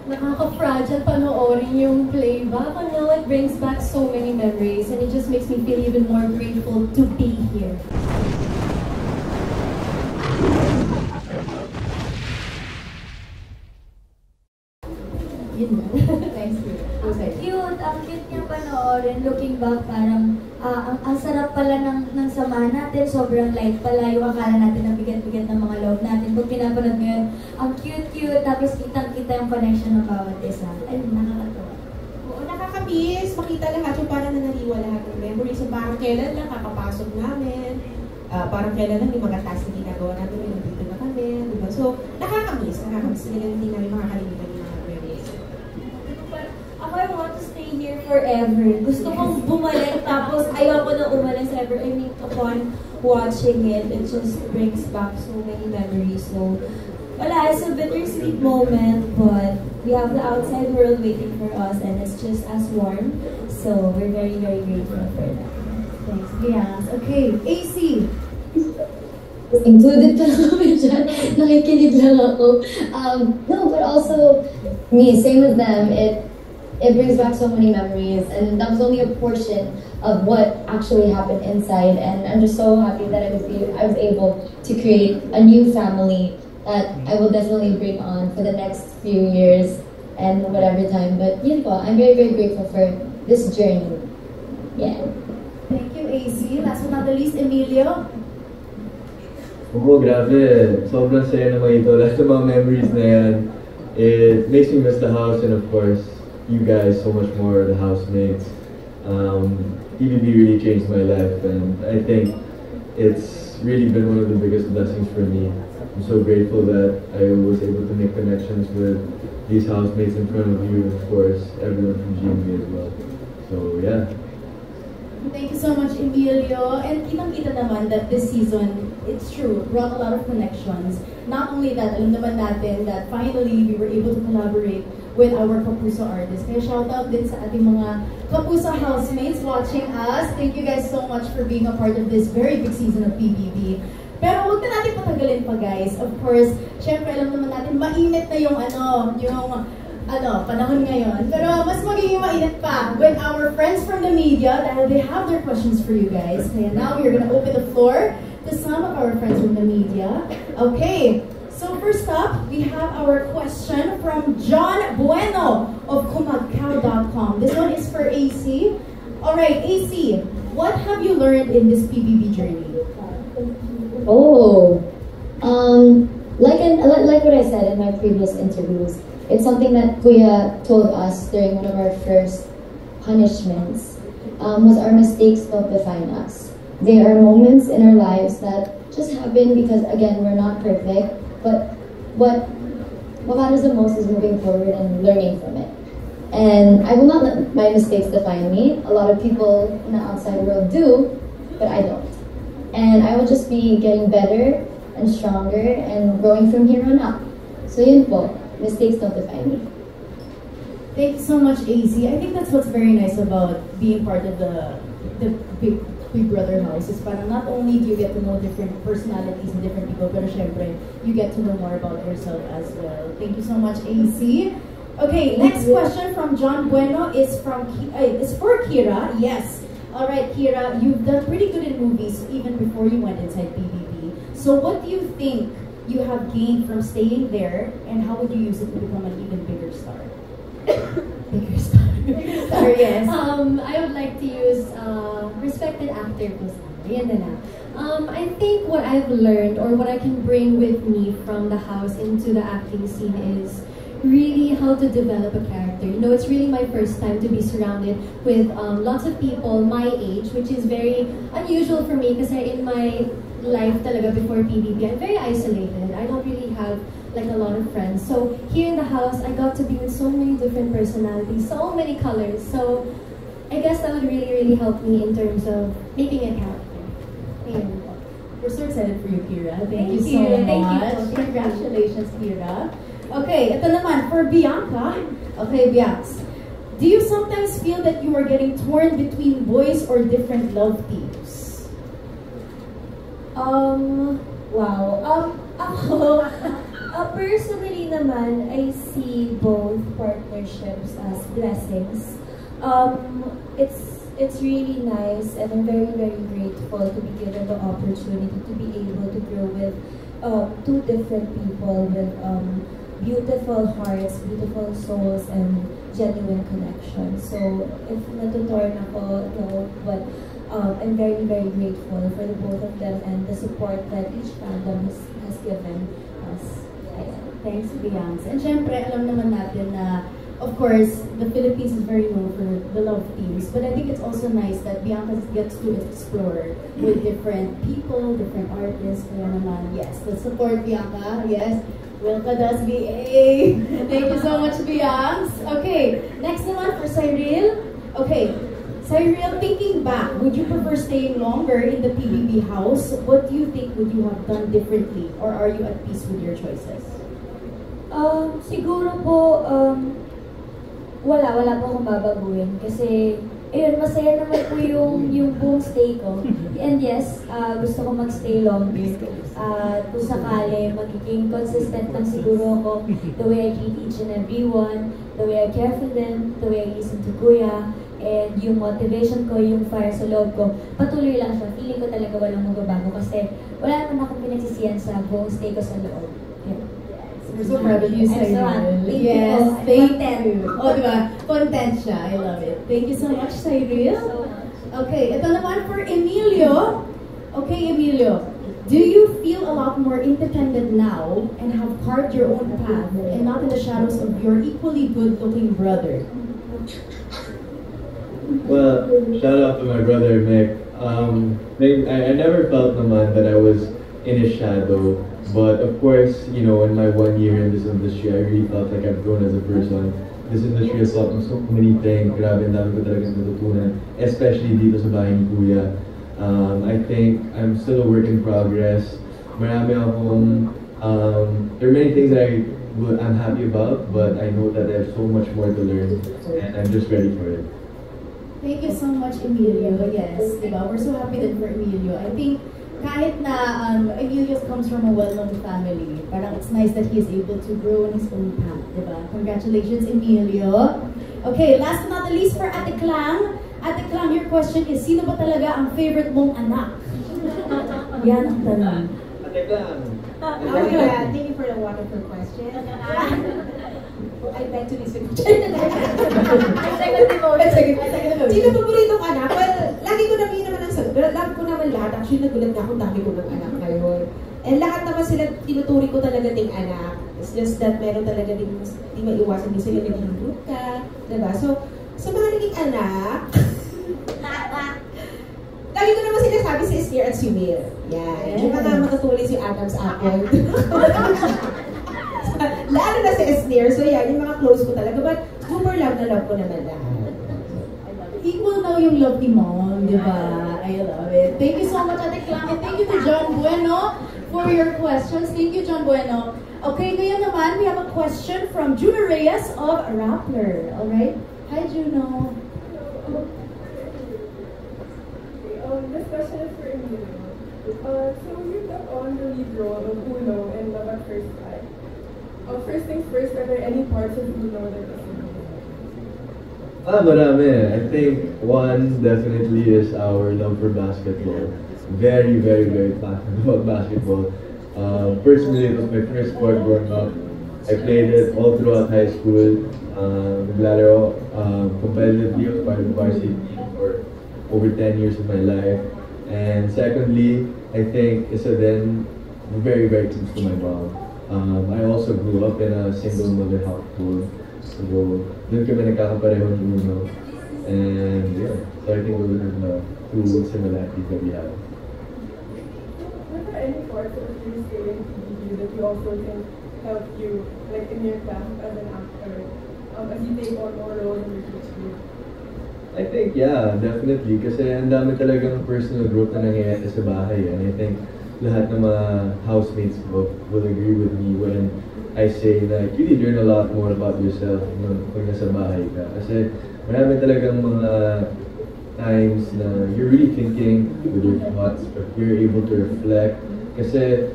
Nakaka-fragile panoorin yung playback. And now it brings back so many memories and it just makes me feel even more grateful to be here. Yun na. Thanks, Okay. Cute, ang cute niya panoorin. Looking back, parang ang sarap pala ng samahan natin. Sobrang light pala yung akala natin na bigat-bigat ng mga loob natin. Pag pinapanood mo yun, ang cute-cute, tapos kitang-kita yung connection ng bawat isa. Ay, nakakatawa. Oo, nakakamiss. Makita lahat yung parang nanaliwa lahat ng memories. So, parang kailan lang kakapasok namin. Parang kailan lang yung mga task na ginagawa natin. May nandito na kami. Diba? So, nakakamiss. Nakakamiss. Hindi namin makakalimutan yung mga memories. I want to stay here forever. Gusto kong bumalik, tapos ayoko na umalis ever. I mean, upon watching it, it just brings back so many memories. So, wala, it's a bittersweet moment, but we have the outside world waiting for us, and it's just as warm. So, we're very, very grateful for that. Thanks, Bianca. Okay, AC. Included pa lang kami dyan. Nakikinig lang ako. No, but also, me, same with them. It brings back so many memories, and that was only a portion of what actually happened inside. And I'm just so happy that I was able to create a new family that I will definitely bring on for the next few years and whatever time. But yun po, I'm very, very grateful for this journey. Yeah. Thank you, AC. Last but not the least, Emilio. Oo, grabe. Sobrang saya naman ito. Lahat ng mga memories na yan. It makes me miss the house and of course, you guys so much more, the housemates. PBB really changed my life, and I think it's really been one of the biggest blessings for me. I'm so grateful that I was able to make connections with these housemates in front of you, and of course, everyone from GMB as well. So yeah. Thank you so much, Emilio. And kitang-kita naman that this season, it's true, brought a lot of connections. Not only that, alam naman natin that finally we were able to collaborate with our Kapuso artists. Kaya shout out din sa ating mga Kapuso housemates watching us. Thank you guys so much for being a part of this very big season of PBB. Pero huwag na natin patagalin pa, guys. Of course, syempre alam naman natin, mainit na yung panahon ngayon. Pero mas magiging mainit pa with our friends from the media dahil they have their questions for you guys. Kaya now we're gonna open the floor to some of our friends from the media. Okay. So first up, we have our question from John Bueno of Kumagkao.com. This one is for AC. Alright, AC, what have you learned in this PBB journey? Oh, like what I said in my previous interviews, it's something that Kuya told us during one of our first punishments, was our mistakes don't define us. They are moments in our lives that just happen because, again, we're not perfect. But what matters the most is moving forward and learning from it. And I will not let my mistakes define me. A lot of people in the outside world do, but I don't. And I will just be getting better and stronger and growing from here on out. So yun po, mistakes don't define me. Thank you so much, AC. I think that's what's very nice about being part of the Big Brother house is parang not only do you get to know different personalities and different people, pero syempre, you get to know more about yourself as well. Thank you so much, AC. Okay, next question from John Bueno is for Kira. Yes. All right, Kira, you've done pretty good in movies even before you went inside PBB. So what do you think you have gained from staying there, and how would you use it to become an even bigger star? Bigger star. Sorry, yes. I would like to use respected actor po sana. Yan na lang. I think what I've learned or what I can bring with me from the house into the acting scene is really how to develop a character. You know, it's really my first time to be surrounded with lots of people my age, which is very unusual for me kasi in my life talaga before PBB, I'm very isolated. I don't really have like a lot of friends. So here in the house, I got to be with so many different personalities, so many colors. So I guess that would really, really help me in terms of making a character. Ayun. We're so excited for you, Kira. Thank you so much. Thank you. Congratulations, Kira. Okay, ito naman for Bianca. Okay, Bianca. Do you sometimes feel that you are getting torn between boys or different love teams? Wow. Ako, personally, personally naman, I see both partnerships as blessings. It's really nice, and I'm very, very grateful to be given the opportunity to be able to grow with two different people with beautiful hearts, beautiful souls, and genuine connection. So if natutorn ako, no, but I'm very, very grateful for the both of them and the support that each fandom has given us. Thanks, Bianca. And syempre, alam naman natin na, of course, the Philippines is very known for the love teams, but I think it's also nice that Bianca gets to explore with different people, different artists. Kaya naman, yes, let's support Bianca. Yes, Wilka does BA. Thank you so much, Bianca. Okay, next naman for Cyril. Okay, Cyril, thinking back, would you prefer staying longer in the PBB house? What do you think would you have done differently? Or are you at peace with your choices? Siguro po, wala po akong babaguhin. Kasi, ayun, masaya naman po yung buong stay ko. And yes, gusto ko mag-stay longer. Kung sakali, magiging consistent lang siguro ako the way I treat each and everyone, the way I care for them, the way I listen to Kuya, and yung motivation ko, yung fire sa loob ko, patuloy lang siya. Feeling ko talaga walang magbabago kasi wala naman akong pinagsisiyan sa buong stay ko sa loob. Yeah. We're so proud of you, Cyril. Yes, thank you. Oh, diba? Content siya. I love it. Thank you so much, Cyril. Okay, ito naman for Emilio. Okay, Emilio. Do you feel a lot more independent now and have carved your own path and not in the shadows of your equally good-looking brother? Well, shout out to my brother, Mick. I never felt naman that I was in his shadow. But of course, you know, in my 1 year in this industry, I really felt like I've grown as a person. This industry has taught me so many things. Grabe, ang dami ko talagang natutunan. Especially dito sa bahay ni Kuya. I think I'm still a work in progress. Marami akong, there are many things that I'm happy about, but I know that there's so much more to learn. And I'm just ready for it. Thank you so much, Emilio. Yes, diba? We're so happy that for Emilio. I think kahit na Emilio comes from a well-known family, parang it's nice that he is able to grow in his own path, diba? Congratulations, Emilio. Okay, last but not the least for Ate Clang. Ate Clang, your question is, sino ba talaga ang favorite mong anak? Yan ang tanong. Ate Clang. Okay, thank you for the wonderful question. I beg to listen. Second emotion. Sino paboritong anak? Well, lagi ko naman ang sagot. Lagi ko naman lahat. Actually, nagulat na akong dami ko ng anak ngayon. And lahat naman sila, tinuturi ko talaga ding anak. It's just that meron talaga di maiwasan din sila naging group ka. Diba? So, sa mga naging anak, lagi ko naman sinasabi si Esther at si Will. Yan. Yung mga matutulay si Adam's apple. Lalo na si Esther. So yan, yung mga close ko talaga. But super love na love ko naman lahat. Equal now yung love ni Mom, di ba? I love it. Thank you so much, Ate Clang. And thank you to John Bueno for your questions. Thank you, John Bueno. Okay, ngayon naman, we have a question from Juno Reyes of Rappler. Alright? Hi, Juno. This question is for Emilio. So you took on the lead role of Uno in Love at First Sight. First things first, are there any parts of Uno that you Marami. I think one definitely is our love for basketball. Very, very, very passionate about basketball. Personally, it was my first sport growing up. I played it all throughout high school. Naglalaro competitively. I was part of the varsity team for over 10 years of my life. And secondly, I think isa din very, very close to my mom. I also grew up in a single mother household. So, doon kami nagkakapareho ni Uno. And yeah, so I think those are the two similarities that we have. Are there any parts of your stay in PBB that you also think help you, like in your craft as an actor, as you take on more roles in your future? I think, yeah, definitely. Kasi ang dami talagang personal growth na nangyayari sa bahay. And I think lahat ng mga housemates will agree with me when I say that you really learn a lot more about yourself pag nasa bahay ka. Kasi marami talagang mga times na you're really thinking with your thoughts, but you're able to reflect. Kasi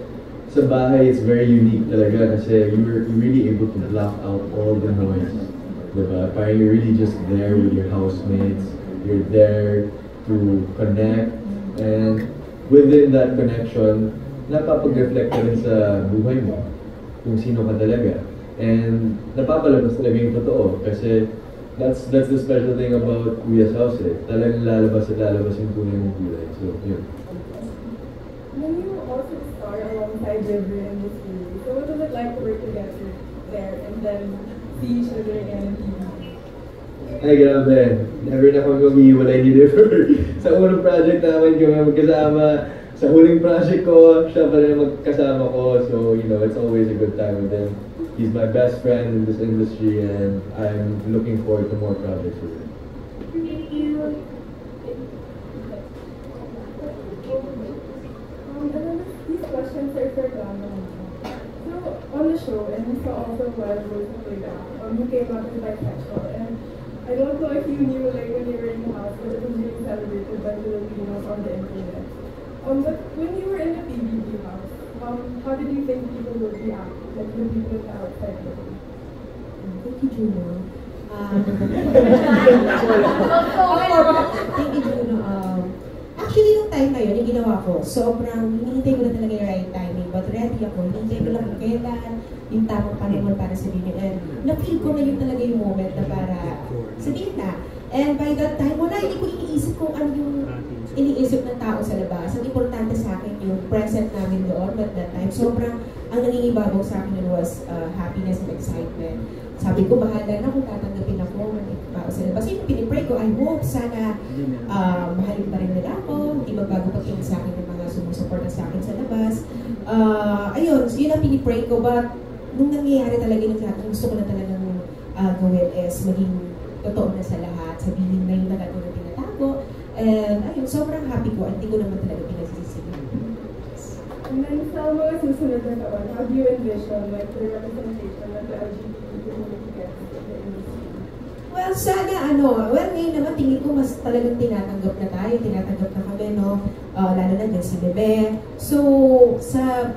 sa bahay, it's very unique talaga kasi you're really able to block out all the noise. Diba? Parang you're really just there with your housemates. You're there to connect. And within that connection, napapag-reflect ka rin sa buhay mo. Kung sino ka talaga. And napapalabas talaga yung totoo. Kasi that's the special thing about Kuya's house eh. Talagang lalabas at lalabas yung tunay mong kulay. So, yun. When you also star alongside River in this movie, so what was it like to work together there and then see each other again in TV? Ay, grabe. Never na kami umiiwalay ni River. Sa unang project namin kami magkasama. Sa huling project ko, siya pa rin magkasama ko. So, you know, it's always a good time with him. He's my best friend in this industry and I'm looking forward to more projects with him. Thank you. And then these questions are for Gano. So, on the show, and we saw also while Rose played out, you came out as bisexual. And I don't know if you knew, like, when you were in the house, but it was really celebrated by Filipinos on the internet. But when you were in the PBB house, how did you think people would react, like the people in the outside world? Thank you, Juno. Thank you, Juno. Actually, nung time na yun, yung ginawa ko, sobrang hinihintay ko na talaga yung right timing. But ready ako, hinihintay ko lang kung kailan, yung tamang panahon para sabihin yun. And na-feel ko na yun talaga yung moment na para sabihin na. And by that time, hindi ko iniisip kung ano yung iniisip ng tao sa labas. Ang importante sa akin yung present namin doon at that time. Sobrang, ang nangingibabaw sa akin yun was happiness and excitement. Sabi ko, bahala na kung tatanggapin ako ng tao sa labas. Yung pinipray ko, I hope sana mahalin pa rin nila ako, hindi magbago pagtingin sa akin ng mga sumusuporta sa akin sa labas. Ayun, yun ang pinipray ko. But nung nangyayari talaga yung lahat, gusto ko na talagang gawin is maging totoo na sa lahat. Sabihin na yung lahat na tinatago. And ayun, sobrang happy ko. Hindi ko naman talaga pinagsisigaw. And then sa mga susunod na taon, how do you envision like the representation of the LGBT community gets in the industry? Well, sana ngayon naman tingin ko mas talagang tinatanggap na tayo, tinatanggap na kami, no? Lalo na dyan si Bebe. So,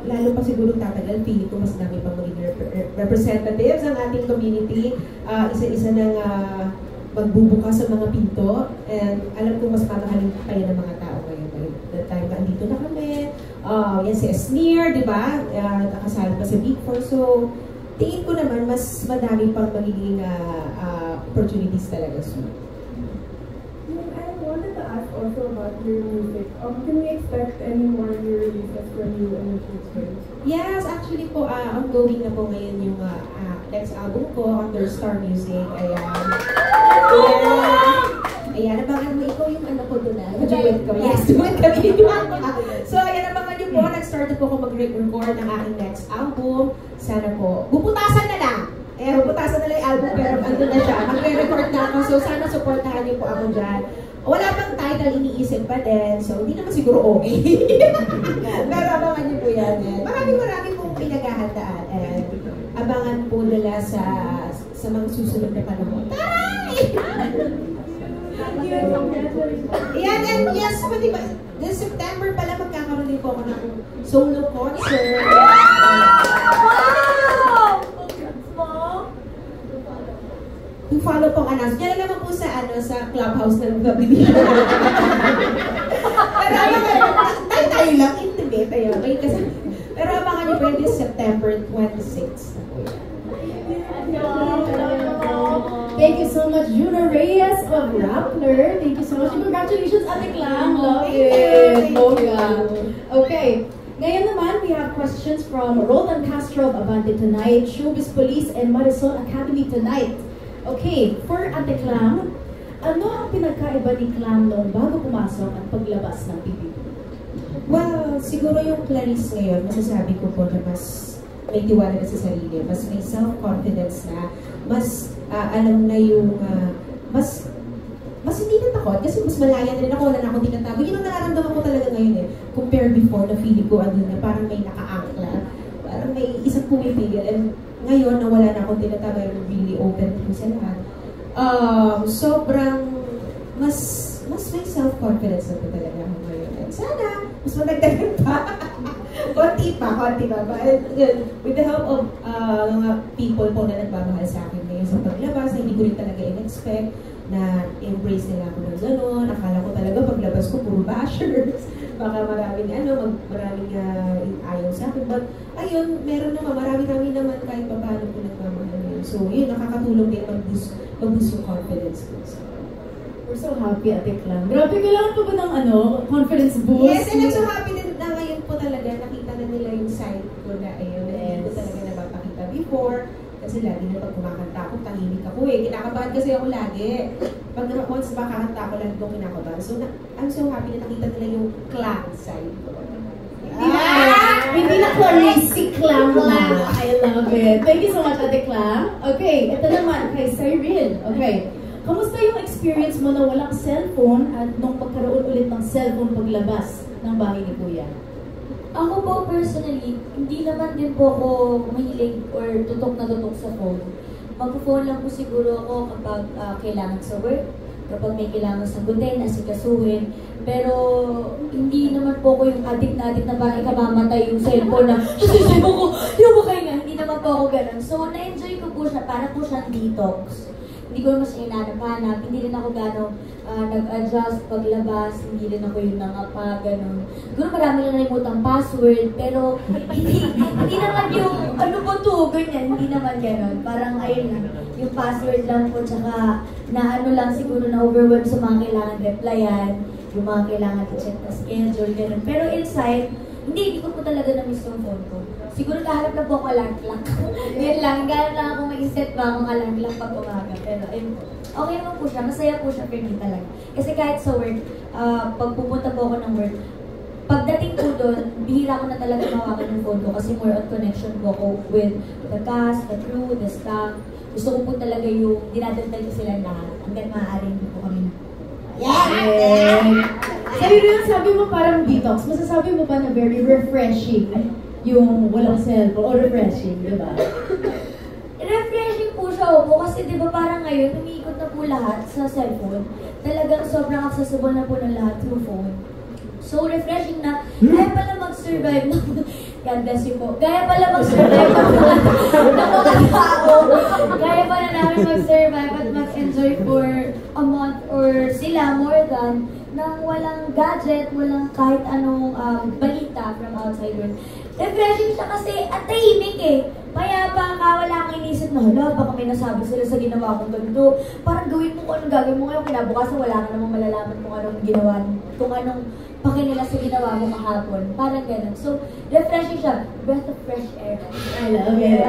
lalo pa siguro tatagal, feeling ko mas dami pang magiging representatives ang ating community. Isa-isa nang magbubukas sa mga pinto. And alam ko mas mamahalin kayo ng mga tao ngayon. That time na andito na kami. Yan si Esnir, di ba? Nakasali pa sa Big Four. So, tingin ko naman mas madami pang magiging opportunities talaga soon. I wanted to ask also about your music. Can we expect any more new releases from you in the future? Yes, actually po, ongoing na po ngayon yung next album ko under Star Music. Ayan, abangan mo, ikaw yung ko doon na. Duet ko. Yes, duet kami. So, ayan, abangan nyo po. Nag-start na po ako mag-record ng aking next album. Sana po. Bubutasan na lang. Bubutasan na lang yung album, pero andun na siya. Mag-record na ako. So, sana supportahan nyo po ako dyan. Wala pang title, iniisip pa din. So, hindi naman siguro okay. Pero abangan nyo po yan. Maraming pong pinaghahandaan. And abangan po nila sa mga susunod na panahon. Taray! Yan, and yes, pwede ba? This September pala magkakaroon din po ako ng solo concert. To follow pong announce. Yan naman po sa clubhouse ng WB. Pero tayo lang, intimate tayo. Pero abangan niyo po yun this September 26. Thank you so much, Juno Reyes of Rappler. Thank you so much. Congratulations, Ate Clang. Love it. Okay. Ngayon naman, we have questions from Roldan Castro of Abante Tonight, Showbiz Police, and Marisol Academy Tonight. Okay, for Ate Clang, ano ang pinagkaiba ni Clang noong bago pumasok at paglabas ng PBB? Well, siguro yung Clarice ngayon, masasabi ko po na mas may tiwala na sa sarili, mas may self-confidence na, mas alam na yung, mas hindi na takot, kasi mas malaya na rin ako, wala na akong tinatago. Yun ang nararamdaman ko talaga ngayon compare before na feeling ko, na parang may naka-angkla, parang may isang pumipigil, and ngayon na wala na akong tinatago, I'm really open to sa lahat. Sobrang, mas mas may self-confidence na po talaga ako ngayon. And sana, mas madagdagan pa. konti pa. But, with the help of mga people po na nagmamahal sa akin ngayon sa paglabas, na hindi ko rin talaga in-expect na embrace nila ako ng gano'n. Akala ko talaga paglabas ko, puro bashers. Baka maraming ayaw sa akin. But, ayun, meron naman, marami naman kahit pa paano po nagmamahal ngayon. So, yun, nakakatulong din mag-boost yung confidence ko. So, we're so happy, Ate Clam. Grabe, kailangan pa ba ng confidence boost? Yes, and I'm so happy na ngayon po talaga nakita na nila yung side ko na ayun. Hindi ko talaga napapakita before. Kasi lagi na pag kumakanta ako, tahimik ako eh. Kinakabahan kasi ako lagi. Pag once makakanta ako, lagi ko kinakabahan. So, I'm so happy na nakita nila yung clown side ko. Hindi na crazy Clam na. I love it. Thank you so much, Ate Clam. Okay, ito naman kay Cyril. Okay. Kamusta yung experience mo na walang cellphone at nung magkaroon ulit ng cellphone paglabas ng bahay ni Kuya? Ako po personally, hindi naman din po ako mahilig or tutok na tutok sa phone. Mag-phone lang po siguro ako kapag kailangan sa work, kapag may kailangan sagutin, asikasuhin. Pero hindi naman po ako yung addict na ba ikamamatay yung cellphone na sisibo ko, yung mukha nga. Hindi naman po ako ganun. So, na-enjoy ko po siya, para po siyang detox. Hindi ko naman siya hinanap-hanap, hindi rin ako gano'ng nag-adjust paglabas, hindi rin ako yung nangapa, gano'n. Siguro marami na nalimutang password, pero hindi naman yung, ano ba to, ganyan, hindi naman gano'n. Parang ayun lang, yung password lang po, tsaka na ano lang siguro na overwhelmed sa mga kailangan replyan, yung mga kailangan i-check na schedule, gano'n. Pero inside, hindi ko po talaga na-miss yung phone ko. Siguro kaharap na po ako alarm clock. Yan lang, galang lang ako mag-set ba akong alarm clock pag umaga. Pero ayun po. Okay naman po siya, masaya po siya for me talaga. Kasi kahit sa work, pag pupunta po ako ng work, pagdating po doon, bihira ko na talaga mawakan yung phone ko kasi more on connection po ako with the cast, the crew, the staff. Gusto ko po talaga yung dinadantay ko sila lahat. Hanggang maaari hindi po kami na. Yeah! Cyril, sabi mo parang detox. Masasabi mo ba na very refreshing yung walang cellphone o refreshing, di ba? Refreshing po siya, opo, kasi di ba parang ngayon, umiikot na po lahat sa cellphone. Talagang sobrang accessible na po ng lahat through phone. So, refreshing na, kaya pala mag-survive God bless you po. Kaya pala mag-survive ng mga tao. Kaya pala namin mag-survive at mag-enjoy for a month or sila more than nang walang gadget, walang kahit anong balita from outside world. Refreshing siya kasi at tahimik eh. Mayabang ka, wala kang inisip na, hala, baka may nasabi sila sa ginawa kong ganito. Parang gawin mo kung anong gagawin mo ngayon, kinabukasan wala ka namang malalaman kung anong ginawa, kung anong paki nila sa ginawa mo kahapon. Parang ganun. So, refreshing siya. Breath of fresh air. I love it.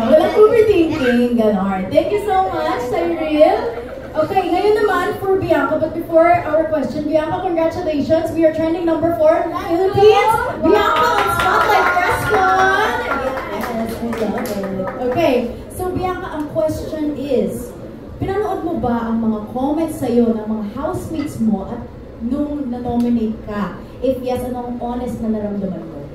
Walang overthinking, ganon. Thank you so much, Cyril. Okay, ngayon naman for Bianca, but before our question, Bianca, congratulations. We are trending number 4 in the Philippines. Bianca on Spotlight Frescon. Yes, I love it. Okay, so Bianca, ang question is, pinanood mo ba ang mga comments sa'yo ng mga housemates mo at nung na-nominate ka? If yes, anong honest na naramdaman mo?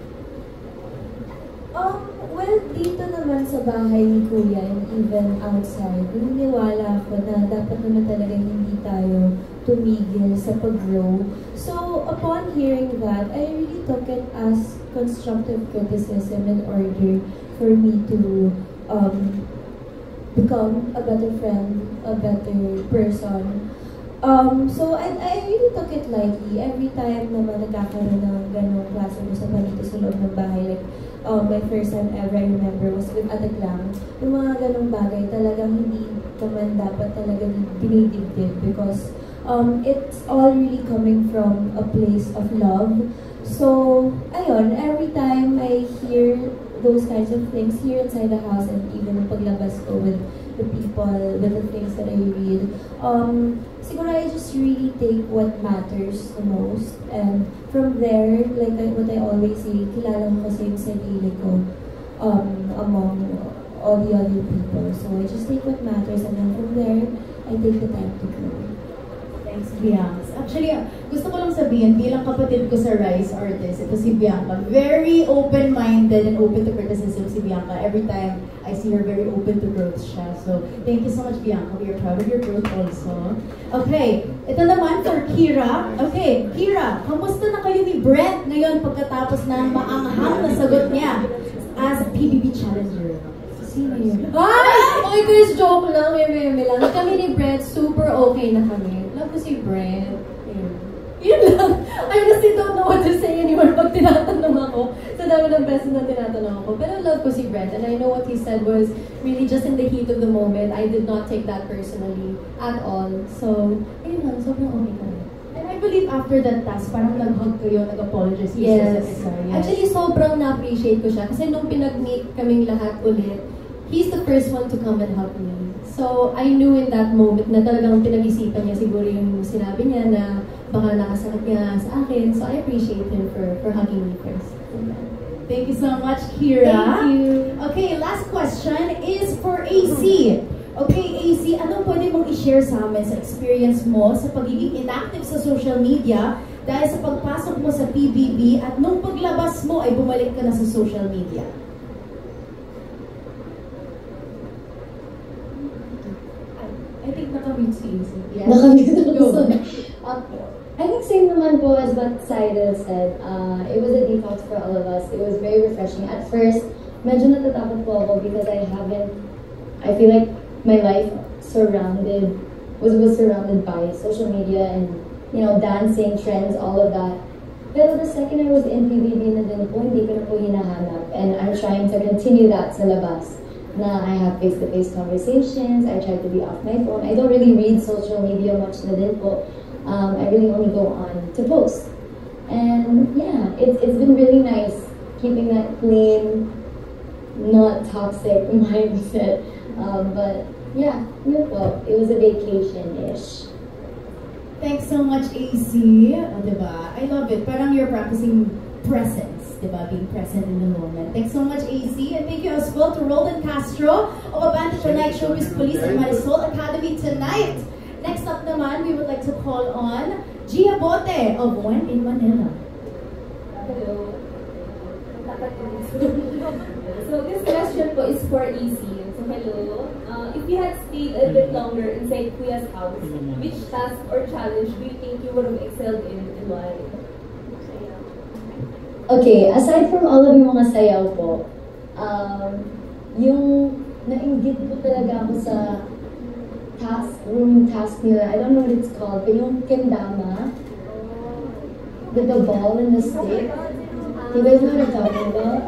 Well, dito naman sa bahay ni Kuya and even outside, naniniwala ako na dapat naman talaga hindi tayo tumigil sa pag-grow. So, upon hearing that, I really took it as constructive criticism in order for me to become a better friend, a better person. So, I really took it lightly. Every time naman nagkakaroon ng ganong klaseng usapan dito sa loob ng bahay, like, my first time ever I remember was with Ate Clam. Yung mga ganong bagay talagang hindi naman dapat talaga dinidibdib because it's all really coming from a place of love. So, ayun, every time I hear those kinds of things here inside the house and even paglabas ko with the people, with the things that I read, siguro I just really take what matters the most. And from there, like what I always say, kilala ko kasi yung sarili ko among all the other people. So I just take what matters and then from there, I take the time to grow. Thanks, Bianca. Actually, gusto ko lang sabihin, bilang kapatid ko sa Rise Artist, ito si Bianca. Very open-minded and open to criticism si Bianca. Every time I see her, very open to growth siya. So, thank you so much, Bianca. We are proud of your growth also. Okay, ito naman for Kira. Okay, Kira, kamusta na kayo ni Brent ngayon pagkatapos ng maanghang na sagot niya as PBB Challenger? Sino yun? Ay! Okay guys, joke lang, meme lang. Kami ni Brent, super okay na kami. Love ko si Brent. Yun lang. I honestly don't know what to say anymore pag tinatanong ako. Sa dami ng beses na tinatanong ako. Pero love ko si Brent. And I know what he said was really just in the heat of the moment. I did not take that personally at all. So, ayun lang. Sobrang okay kami. And I believe after that task, parang nag-hug kayo, nag-apologize. Yes. Yes. Actually, sobrang na-appreciate ko siya. Kasi nung pinag-meet kaming lahat ulit, he's the first one to come and help me. So, I knew in that moment na talagang pinag-isipan niya siguro yung sinabi niya na baka nakasakit niya sa akin. So, I appreciate him for hugging me first. Thank you so much, Kira. Thank you. Okay, last question is for AC. Okay, AC, anong pwede mong i-share sa amin sa experience mo sa pagiging inactive sa social media dahil sa pagpasok mo sa PBB at nung paglabas mo ay bumalik ka na sa social media? I think nakamute si AC. Yes. Nakamute ako. I think same naman po as what Saida said. It was a detox for all of us. It was very refreshing. At first, medyo natatakot po ako because I feel like my life was surrounded by social media and, you know, dancing, trends, all of that. Pero the second I was in PBB na din po, hindi ko na po hinahanap. And I'm trying to continue that sa labas. Na I have face-to-face conversations, I try to be off my phone. I don't really read social media much na din po. I really only go on to post. And yeah, it's been really nice keeping that clean, not toxic mindset. But yeah, beautiful. It was a vacation-ish. Thanks so much, AC. Diba? I love it. Parang you're practicing presence, diba? Being present in the moment. Thanks so much, AC. And thank you as well to Roldan Castro of Abante Tonight Showbiz Police and Marisol Academy tonight. Next up naman, we would like to call on Gia Bote of One in Manila. Hello. So this question po is for AC. So hello. If you had stayed a bit longer inside Kuya's house, which task or challenge do you think you would have excelled in and why? Okay, aside from all of yung mga sayaw po, yung nainggit po talaga ako sa room task nila. I don't know what it's called, but yung kendama, with the ball and the stick. You guys know what I'm talking about?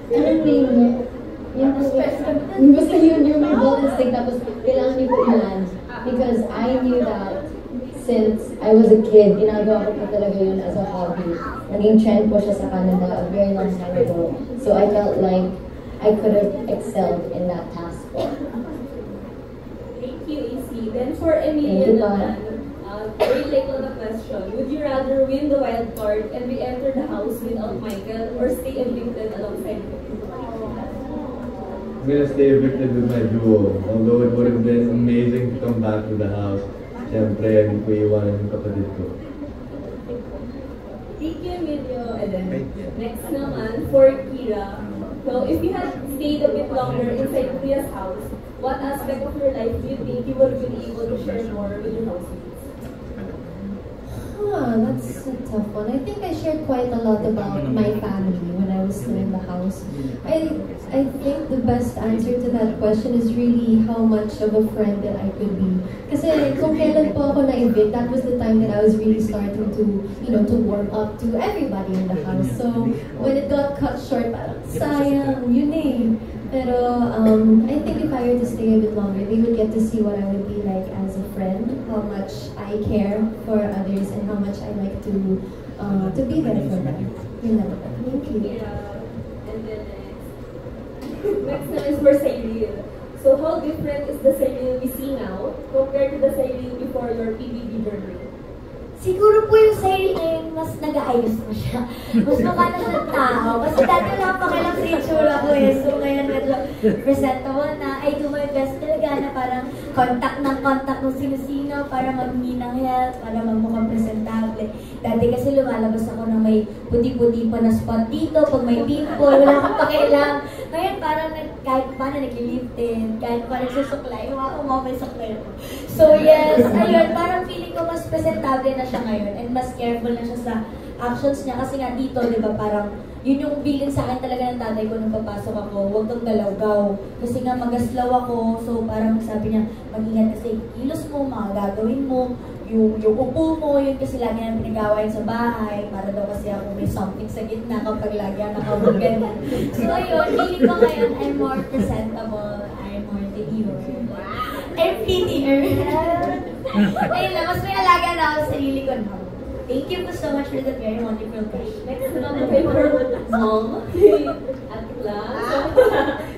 Anong name mo? Yung basta yun, yung may ball and stick, tapos kailangan niyo po i-land. Because I knew that since I was a kid, ginagawa ko po talaga yun as a hobby. Naging trend po siya sa Canada a very long time ago. So I felt like I could have excelled in that task po. Thank you, AC. Then for Emilia naman, very late on the question. Would you rather win the wild card and re-enter the house without Michael or stay evicted alongside him? I'm gonna stay evicted with my duo. Although it would have been amazing to come back to the house. Siyempre, hindi ko iwanan yung kapatid ko. Thank you, Emilio. And then, next naman, for Kira. So, if you had stayed a bit longer inside Kuya's house, what aspect of your life do you think you would have been able to share more with your housemates? That's a tough one. I think I shared quite a lot about my family when I was still in the house. I think the best answer to that question is really how much of a friend that I could be. Kasi kung kailan po ako na-evict, that was the time that I was really starting to, you know, to warm up to everybody in the house. So when it got cut short, parang sayang, yun eh. Pero I think if I were to stay a bit longer, they would get to see what I would be like as a friend, how much I care for others, and how much I like to be there for them. You know, thank you. Yeah. And then next one is for Cyril. So how different is the Cyril we see now compared to the Cyril before your PBB journey? Siguro po yung sale ngayon, mas nag-aayos na siya. Mas mukha na siyang tao. Kasi dati wala pa kailang sa itsura ko eh. So ngayon medyo presentable na. I do my best talaga na parang contact ng sino-sino para maghingi ng help, para magmukhang presentable. Dati kasi lumalabas ako na may puti-puti pa na spot dito, pag may pimple, wala akong pakialam. Ngayon parang kahit paano nag-lifted, kahit paano nagsusuklay, may suklay ko. So yes, ayun, parang feeling ko mas presentable na siya ngayon and mas careful na siya sa actions niya kasi nga dito, di ba, parang yun yung bilin sa akin talaga ng tatay ko nung papasok ako, huwag kang galawgaw. Kasi nga magaslaw ako, so parang sabi niya, mag-ingat kasi kilos mo, mga gagawin mo, yung upo mo, yun kasi lagi na pinagawa yun sa bahay, para daw kasi ako may something sa gitna kapag lagi ang nakabugan. So ayun, feeling ko ngayon, I'm more presentable, I'm more demure. I'm prettier. Ayun lang, mas may alaga na ako sa sarili ko now. Thank you so much for that very wonderful question. Next on the paper, mom, at class.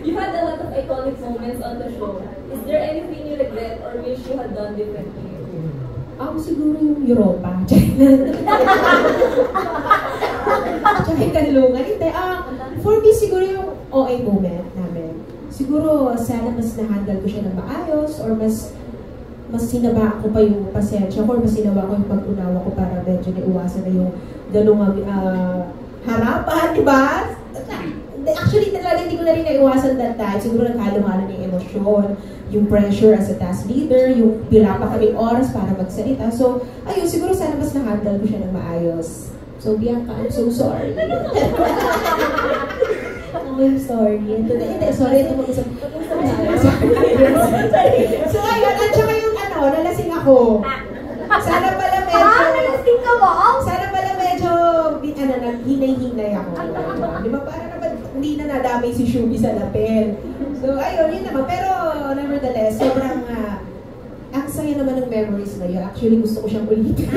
You had a lot of iconic moments on the show. Is there anything you regret or wish you had done differently? Siguro yung Europa. Tsaka yung kanlungan. Hindi, for me, siguro yung OA moment namin. Siguro, sana mas na-handle ko siya ng maayos or mas sinaba ko pa yung pasensya ko or mas sinaba ko yung pag-unawa ko para medyo naiwasan na yung ganung harapan, di ba? Actually, talaga hindi ko na rin naiwasan that time. Siguro naghalo-halo yung emosyon, yung pressure as a task leader, yung pila pa kaming oras para magsalita. So, ayun, siguro sana mas na-handle ko siya ng maayos. So, Bianca, I'm so sorry. I'm sorry. Hindi, sorry. Ito mag-usap. So, ayun, at saka yung nalasing ako. Sana pala medyo... nalasing ka ba? Sana pala medyo, naghinay-hinay ako. Di ba, parang naman, hindi na nadamay si Shubi sa lapel. So, ayun, yun naman. Pero, nevertheless, sobrang, ang saya naman ng memories na yun. Actually, gusto ko siyang ulitin.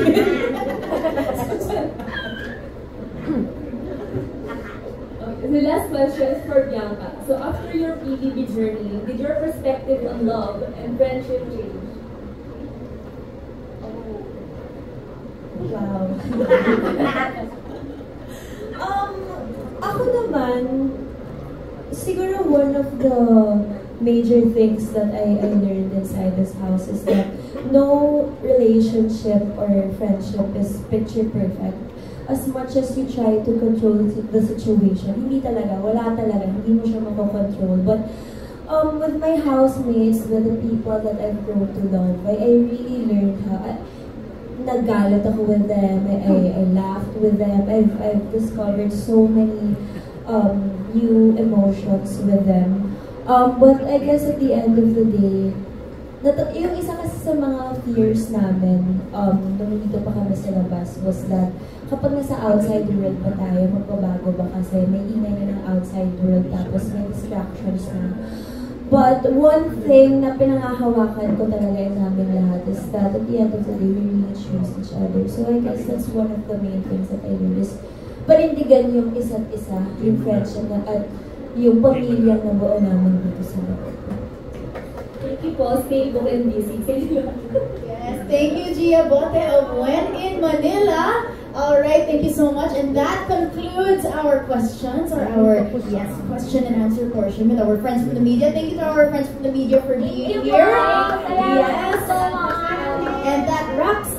The last question is for Bianca. So after your PBB journey, did your perspective on love and friendship change? Wow. Ako naman, siguro one of the major things that I learned inside this house is that no relationship or friendship is picture perfect. As much as you try to control the situation, hindi talaga, wala talaga, hindi mo siya makakontrol. But with my housemates, with the people that I've grown to love, I really learned how, naggalit ako with them, I laughed with them, I've discovered so many new emotions with them. But I guess at the end of the day, yung isa kasi sa mga fears namin, nung dito pa kami sa labas, was that kapag nasa outside world pa tayo, magbabago ba kasi may ingay na ng outside world tapos may distractions na. But one thing na pinangahawakan ko talaga in namin lahat is that at the end of the day, we really choose each other. So I guess that's one of the main things that I learned is panindigan yung isa't isa, yung friendship na at yung pamilya na buo namin dito sa loob. Thank you po, stable and busy. Yes, thank you, Gia Bote of When in Manila. All right, thank you so much. And that concludes our questions, or our question and answer portion with our friends from the media. Thank you to our friends from the media for being here. Yes. And that wraps